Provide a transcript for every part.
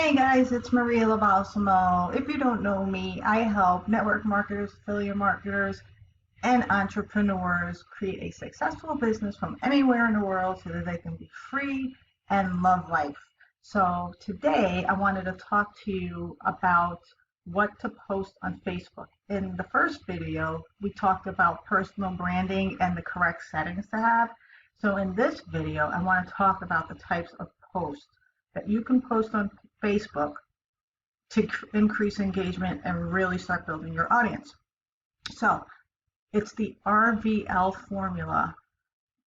Hey guys, it's Maria LoBalsamo. If you don't know me, I help network marketers, affiliate marketers, and entrepreneurs create a successful business from anywhere in the world so that they can be free and love life. So today I wanted to talk to you about what to post on Facebook. In the first video, we talked about personal branding and the correct settings to have. So in this video, I want to talk about the types of posts that you can post on Facebook to increase engagement and really start building your audience. So it's the RVL formula,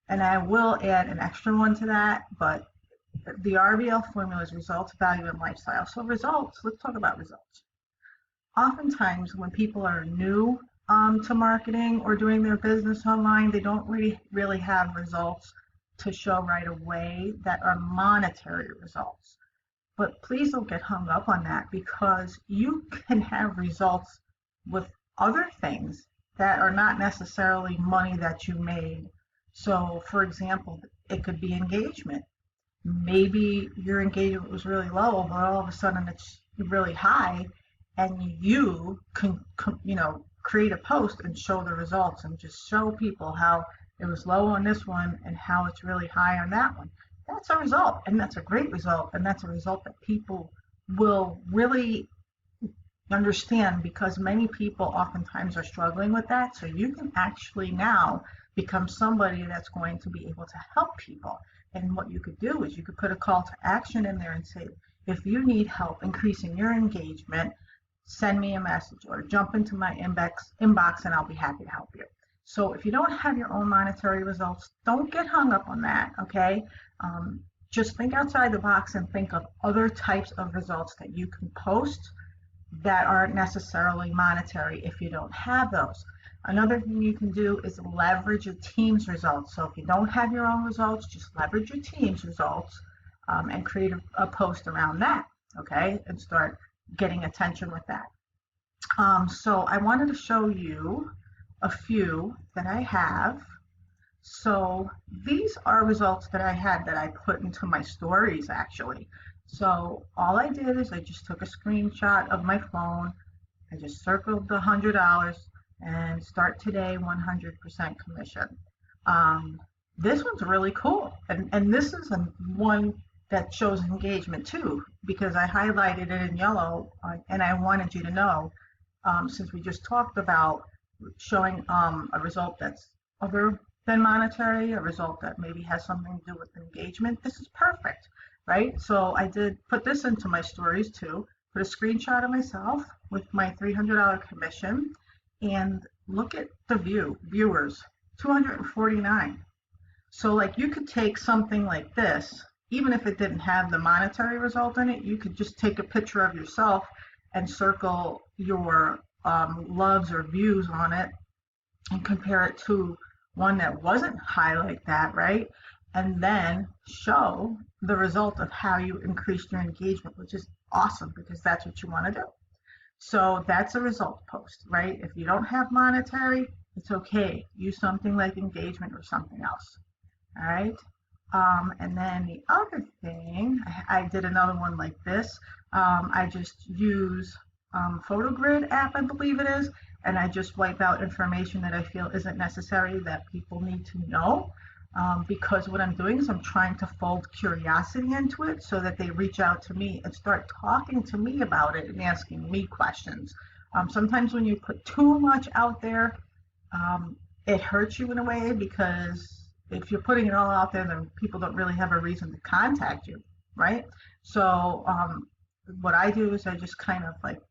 and I will add an extra one to that, but the RVL formula is results, value, and lifestyle. So results, let's talk about results. Oftentimes when people are new to marketing or doing their business online, they don't really have results to show right away that are monetary results. But please don't get hung up on that, because you can have results with other things that are not necessarily money that you made. So for example, it could be engagement. Maybe your engagement was really low, but all of a sudden it's really high, and you can create a post and show the results and just show people how it was low on this one and how it's really high on that one. That's a result, and that's a great result, and that's a result that people will really understand, because many people oftentimes are struggling with that. So you can actually now become somebody that's going to be able to help people. And what you could do is you could put a call to action in there and say, if you need help increasing your engagement, send me a message or jump into my inbox and I'll be happy to help you. So if you don't have your own monetary results, don't get hung up on that, okay? Just think outside the box and think of other types of results that you can post that aren't necessarily monetary if you don't have those. Another thing you can do is leverage your team's results. So if you don't have your own results, just leverage your team's results and create a post around that, okay? And start getting attention with that. So I wanted to show you a few that I have. So these are results that I had that I put into my stories actually. So all I did is I just took a screenshot of my phone. I just circled the $100 and start today 100% commission. This one's really cool. And this is one that shows engagement too, because I highlighted it in yellow and I wanted you to know, since we just talked about showing a result that's other than monetary, a result that maybe has something to do with engagement, this is perfect, right? So I did put this into my stories too, put a screenshot of myself with my $300 commission, and look at the viewers, 249. So like you could take something like this, even if it didn't have the monetary result in it, you could just take a picture of yourself and circle your loves or views on it and compare it to one that wasn't high like that, right? And then show the result of how you increased your engagement, which is awesome, because that's what you want to do. So that's a result post, right? If you don't have monetary, it's okay. Use something like engagement or something else, all right? And then the other thing, I did another one like this. I just use PhotoGrid app, I believe it is, and I just wipe out information that I feel isn't necessary that people need to know, because what I'm doing is I'm trying to fold curiosity into it so that they reach out to me and start talking to me about it and asking me questions. Sometimes when you put too much out there, it hurts you in a way, because if you're putting it all out there, then people don't really have a reason to contact you, right? So what I do is I just kind of like,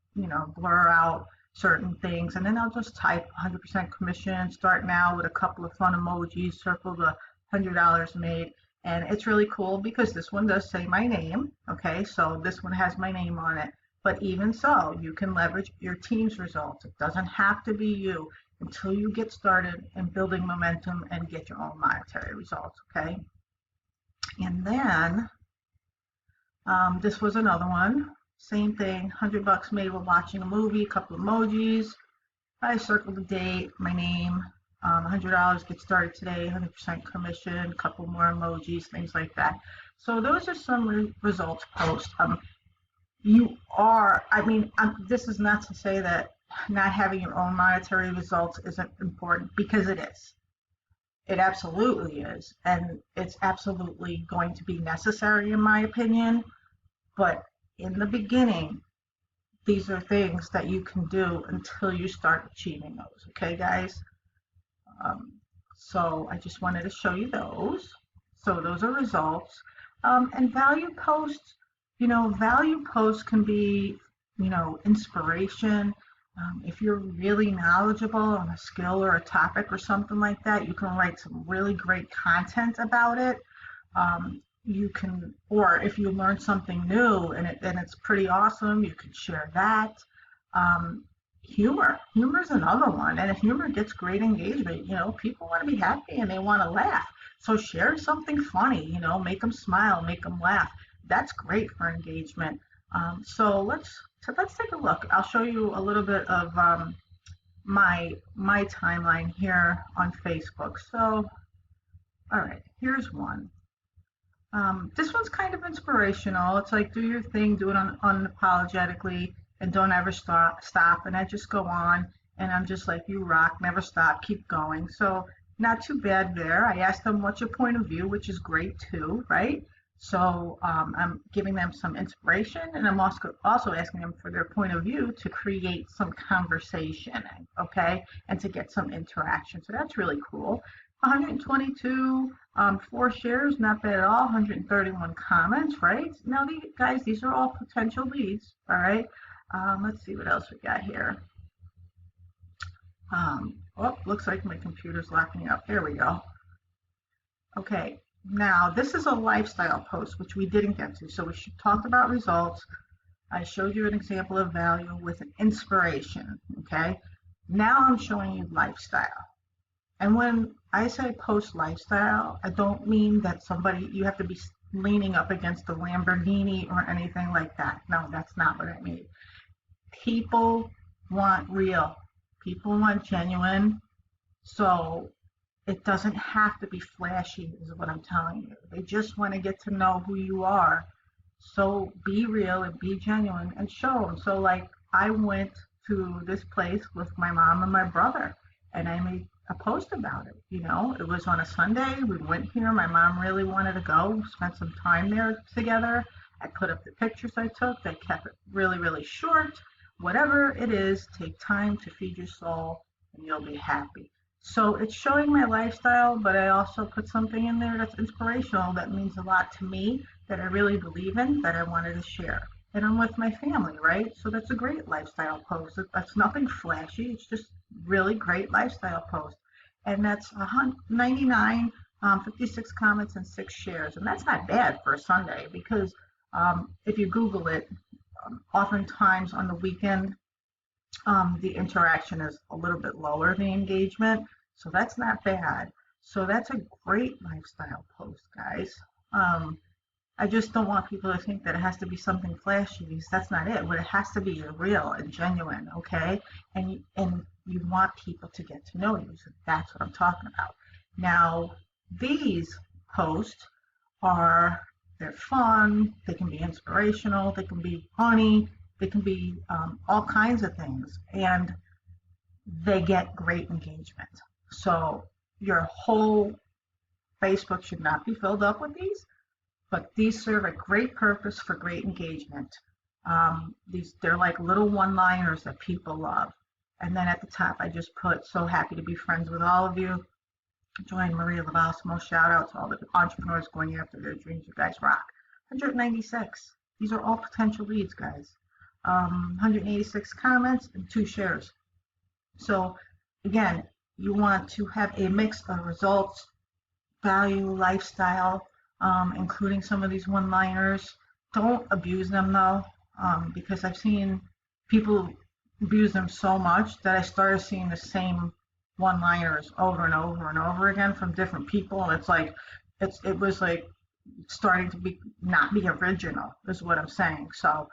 blur out certain things, and then I'll just type 100% commission, start now with a couple of fun emojis, circle the $100 made. And it's really cool because this one does say my name, okay? So this one has my name on it. But even so, you can leverage your team's results. It doesn't have to be you until you get started in building momentum and get your own monetary results, okay? And then this was another one. Same thing, $100 made while watching a movie, a couple of emojis. I circled the date, my name, $100, get started today, 100% commission, a couple more emojis, things like that. So those are some results posts. you are, I mean, this is not to say that not having your own monetary results isn't important, because it is. It absolutely is. And it's absolutely going to be necessary, in my opinion. But in the beginning, these are things that you can do until you start achieving those. Okay, guys? Um, so I just wanted to show you those. So those are results. And value posts, value posts can be, inspiration. If you're really knowledgeable on a skill or a topic or something like that, you can write some really great content about it. You can, or if you learn something new and it's pretty awesome, you can share that. Humor is another one, and if humor gets great engagement, people want to be happy and they want to laugh. So share something funny, make them smile, make them laugh. That's great for engagement. So let's take a look. I'll show you a little bit of my timeline here on Facebook. So, all right, here's one. This one's kind of inspirational. It's like, do your thing, do it unapologetically, and don't ever stop. And I just go on, and I'm just like, you rock, never stop, keep going. So not too bad there. I asked them, what's your point of view, which is great too, right? So I'm giving them some inspiration, and I'm also asking them for their point of view to create some conversation, okay, and to get some interaction. So that's really cool. 122 4 shares, not bad at all. 131 comments, right? Now, these are all potential leads, all right? Let's see what else we got here. Looks like my computer's locking up. There we go. Okay, now this is a lifestyle post, which we didn't get to. So we talked about results. I showed you an example of value with an inspiration, okay? Now I'm showing you lifestyle. And when I say post lifestyle, I don't mean that you have to be leaning up against a Lamborghini or anything like that. No, that's not what I mean. People want real. People want genuine. So it doesn't have to be flashy, is what I'm telling you. They just want to get to know who you are. So be real and be genuine and show them. So like, I went to this place with my mom and my brother, and I made a post about it. It was on a Sunday. We went here. My mom really wanted to go, spent some time there together. I put up the pictures I took. I kept it really, really short. Whatever it is, take time to feed your soul and you'll be happy. So it's showing my lifestyle, but I also put something in there that's inspirational, that means a lot to me, that I really believe in, that I wanted to share. And I'm with my family, right? So that's a great lifestyle post. That's nothing flashy. It's just really great lifestyle post. And that's 99, 56 comments and 6 shares. And that's not bad for a Sunday, because if you Google it, oftentimes on the weekend, the interaction is a little bit lower, the engagement. So that's not bad. So that's a great lifestyle post, guys. I just don't want people to think that it has to be something flashy, because that's not it. What it has to be is real and genuine, okay? And you want people to get to know you. So that's what I'm talking about. Now, these posts they're fun. They can be inspirational. They can be funny. They can be all kinds of things, and they get great engagement. So your whole Facebook should not be filled up with these, but these serve a great purpose for great engagement. They're like little one-liners that people love. And then at the top, I just put, so happy to be friends with all of you. Join Maria LoBalsamo. Shout out to all the entrepreneurs going after their dreams. You guys rock. 196. These are all potential leads, guys. 186 comments and 2 shares. So again, you want to have a mix of results, value, lifestyle, including some of these one-liners. Don't abuse them though, because I've seen people abuse them so much that I started seeing the same one-liners over and over and over again from different people. And it was like starting to not be original, is what I'm saying. So,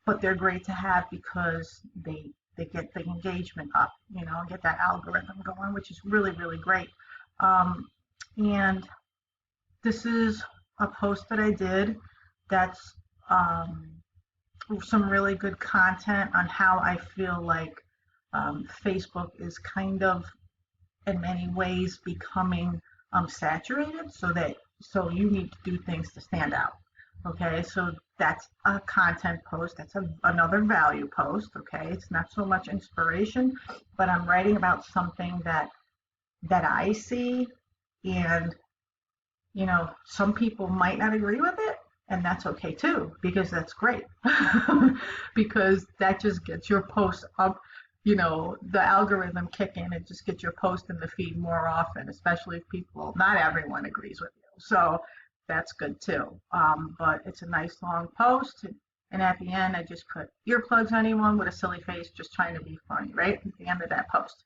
but they're great to have because they get the engagement up, get that algorithm going, which is really, really great. And this is a post that I did that's some really good content on how I feel like Facebook is kind of in many ways becoming saturated, so you need to do things to stand out. Okay, so that's a content post. That's another value post. Okay, it's not so much inspiration, but I'm writing about something that I see, and some people might not agree with it, and that's okay too, because that's great. Because that just gets your post up, the algorithm kick in and just get your post in the feed more often, especially if not everyone agrees with you. So that's good too. But it's a nice long post. And at the end, I just put earplugs anyone with a silly face just trying to be funny, right? At the end of that post.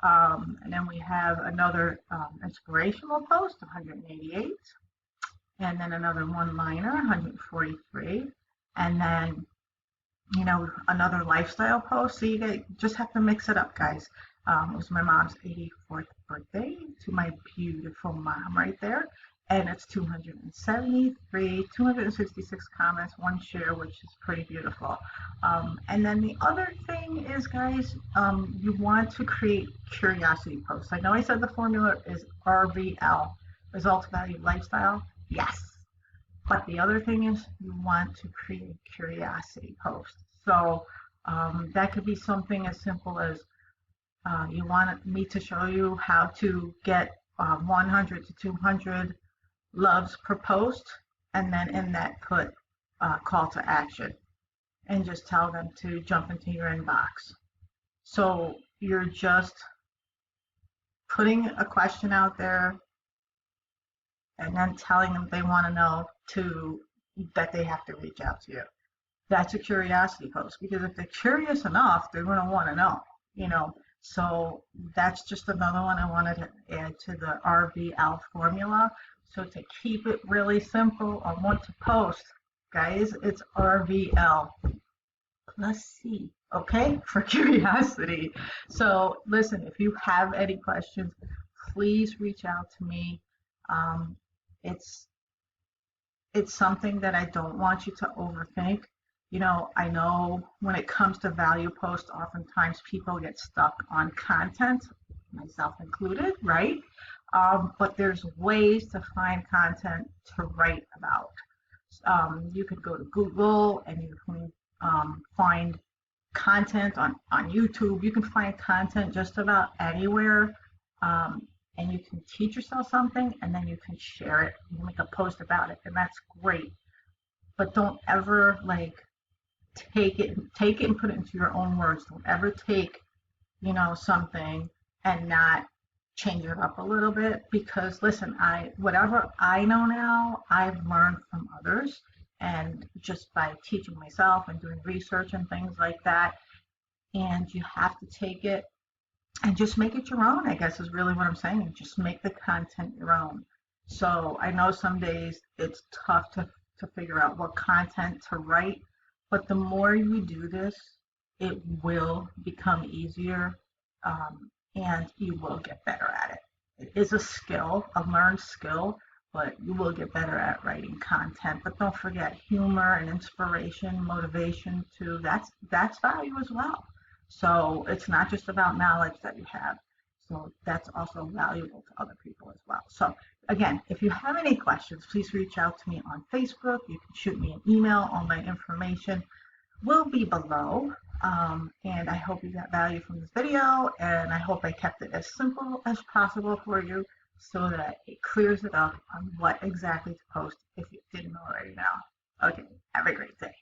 And then we have another inspirational post, 188. And then another one-liner, 143. And then another lifestyle post. So you guys just have to mix it up, guys. It was my mom's 84th birthday, to my beautiful mom right there. And it's 273, 266 comments, one share, which is pretty beautiful. And then the other thing is, guys, you want to create curiosity posts. I know I said the formula is RVL, result value lifestyle. Yes. But the other thing is you want to create curiosity posts. So that could be something as simple as you want me to show you how to get 100 to 200 loves per post, and then in that put call to action and just tell them to jump into your inbox. So you're just putting a question out there and then telling them they want to know that they have to reach out to you. That's a curiosity post, because if they're curious enough, they're going to want to know. So that's just another one I wanted to add to the RVL formula. So to keep it really simple on what to post, guys, it's RVL plus C, okay, for curiosity. So listen, if you have any questions, please reach out to me. It's something that I don't want you to overthink. I know when it comes to value posts, oftentimes people get stuck on content, myself included, right? But there's ways to find content to write about. You could go to Google and you can find content on YouTube. You can find content just about anywhere. And you can teach yourself something, and then you can share it. You make a post about it, and that's great. But don't ever take it and put it into your own words. Don't ever take something and not change it up a little bit, because listen, whatever I know now, I've learned from others, and just by teaching myself and doing research and things like that. And you have to take it and just make it your own, I guess, is really what I'm saying. Just make the content your own. So I know some days it's tough to figure out what content to write, but the more you do this, it will become easier, and you will get better at it. It is a skill, a learned skill, but you will get better at writing content. But don't forget, humor and inspiration, motivation too, that's value as well. So it's not just about knowledge that you have. So that's also valuable to other people as well. So again, if you have any questions, please reach out to me on Facebook. You can shoot me an email. All my information will be below. And I hope you got value from this video, and I hope I kept it as simple as possible for you so that it clears it up on what exactly to post if you didn't already know. Okay, have a great day.